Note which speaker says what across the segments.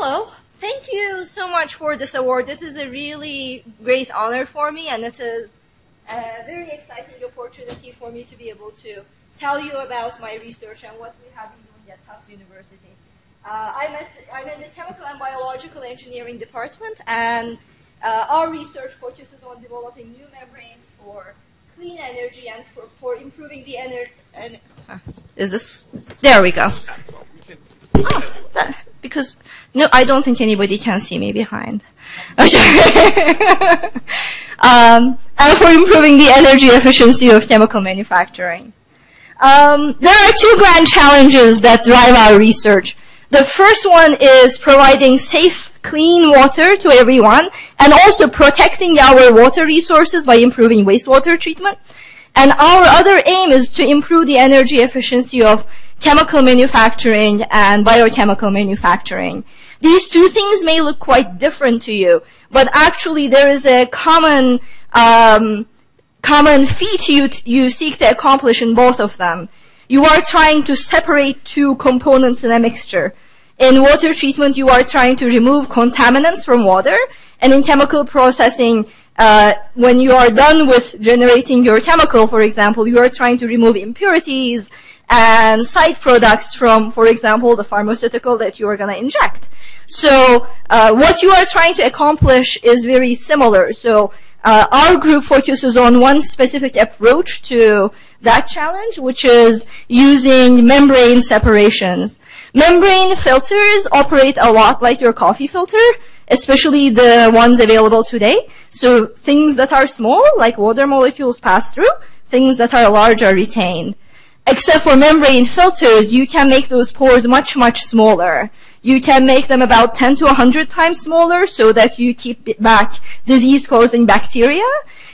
Speaker 1: Hello. Thank you so much for this award. It is a really great honor for me, and it is a very exciting opportunity for me to be able to tell you about my research and what we have been doing at TASSA University. I'm in the Chemical and Biological Engineering department, and our research focuses on developing new membranes for clean energy and for improving the energy. Is this? There we go. Because, no, I don't think anybody can see me behind. And for improving the energy efficiency of chemical manufacturing. There are two grand challenges that drive our research. The first one is providing safe, clean water to everyone, and also protecting our water resources by improving wastewater treatment. And our other aim is to improve the energy efficiency of chemical manufacturing and biochemical manufacturing. These two things may look quite different to you, but actually there is a common feat you seek to accomplish in both of them. You are trying to separate two components in a mixture. In water treatment, you are trying to remove contaminants from water, and in chemical processing, when you are done with generating your chemical, for example, you are trying to remove impurities and side products from, for example, the pharmaceutical that you are going to inject. So what you are trying to accomplish is very similar. So our group focuses on one specific approach to that challenge, which is using membrane separations. Membrane filters operate a lot like your coffee filter, especially the ones available today. So things that are small, like water molecules, pass through. Things that are large are retained. Except for membrane filters, you can make those pores much, much smaller. You can make them about 10 to 100 times smaller so that you keep back disease-causing bacteria.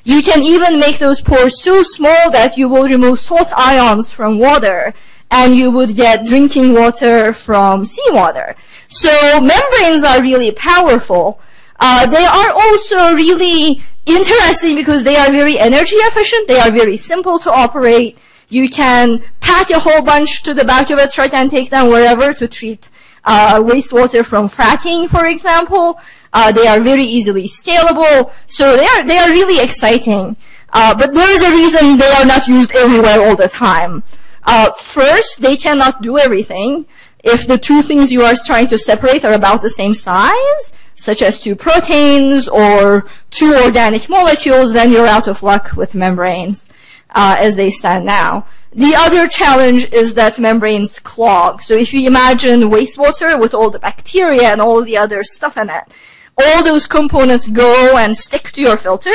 Speaker 1: You can even make those pores so small that you will remove salt ions from water, and you would get drinking water from seawater. So membranes are really powerful. They are also really interesting because they are very energy efficient. They are very simple to operate. You can pack a whole bunch to the back of a truck and take them wherever to treat wastewater from fracking, for example. They are very easily scalable. So they are really exciting. But there is a reason they are not used everywhere all the time. First, they cannot do everything. If the two things you are trying to separate are about the same size, such as two proteins or two organic molecules, then you're out of luck with membranes as they stand now. The other challenge is that membranes clog. So if you imagine wastewater with all the bacteria and all the other stuff in it, all those components go and stick to your filter.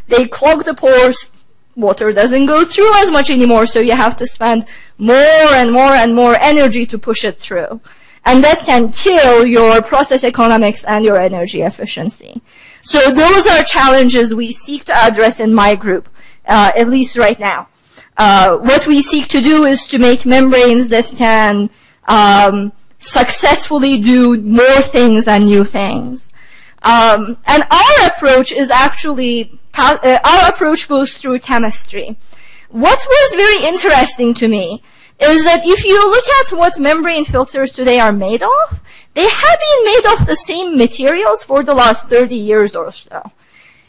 Speaker 1: They clog the pores. Water doesn't go through as much anymore, so you have to spend more and more and more energy to push it through. And that can kill your process economics and your energy efficiency. So those are challenges we seek to address in my group, at least right now. What we seek to do is to make membranes that can successfully do more things and new things. And our approach is actually, our approach goes through chemistry. What was very interesting to me is that if you look at what membrane filters today are made of, they have been made of the same materials for the last 30 years or so.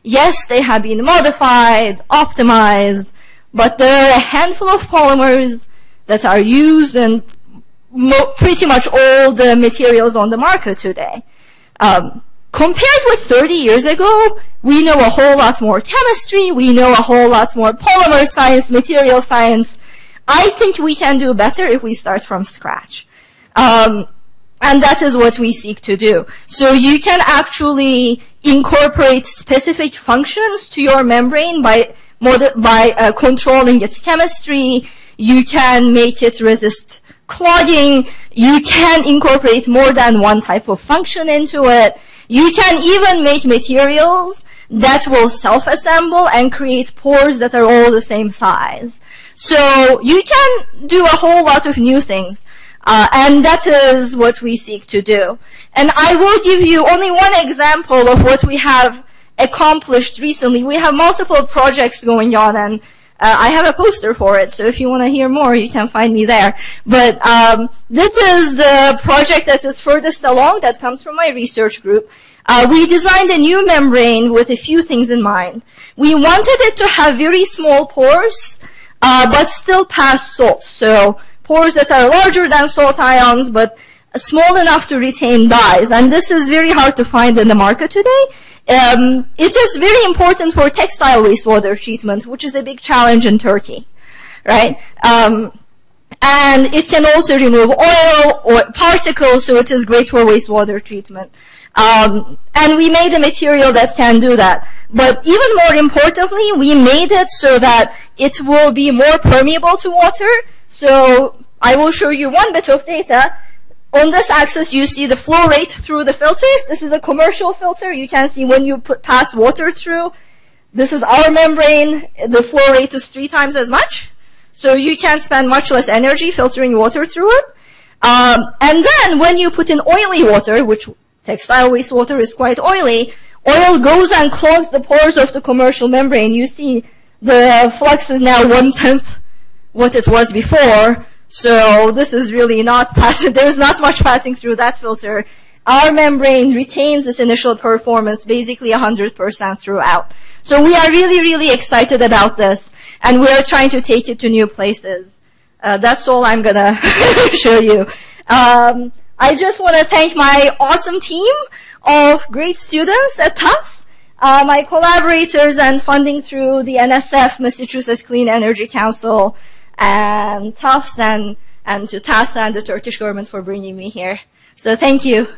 Speaker 1: Yes, they have been modified, optimized, but there are a handful of polymers that are used in pretty much all the materials on the market today. Compared with 30 years ago, we know a whole lot more chemistry, we know a whole lot more polymer science, material science. I think we can do better if we start from scratch. And that is what we seek to do. So you can actually incorporate specific functions to your membrane by controlling its chemistry. You can make it resist clogging. You can incorporate more than one type of function into it. You can even make materials that will self-assemble and create pores that are all the same size. So you can do a whole lot of new things. And that is what we seek to do. And I will give you only one example of what we have accomplished recently. We have multiple projects going on, and I have a poster for it, so if you want to hear more, you can find me there. But this is the project that is furthest along that comes from my research group. We designed a new membrane with a few things in mind. We wanted it to have very small pores, but still pass salt. So pores that are larger than salt ions, but small enough to retain dyes. And this is very hard to find in the market today. It is very important for textile wastewater treatment, which is a big challenge in Turkey, right? And it can also remove oil or particles, so it is great for wastewater treatment. And we made a material that can do that. But even more importantly, we made it so that it will be more permeable to water. So I will show you one bit of data. On this axis, you see the flow rate through the filter. This is a commercial filter. You can see when you pass water through. This is our membrane. The flow rate is 3 times as much. So you can spend much less energy filtering water through it. And then when you put in oily water, which textile wastewater is quite oily, oil goes and clogs the pores of the commercial membrane. You see the flux is now 1/10 what it was before. So this is really not passing, there's not much passing through that filter. Our membrane retains its initial performance basically 100% throughout. So we are really, really excited about this, and we are trying to take it to new places. That's all I'm gonna show you. I just want to thank my awesome team of great students at Tufts, my collaborators and funding through the NSF, Massachusetts Clean Energy Council, and Tufts, and to TASSA and the Turkish government for bringing me here. So thank you.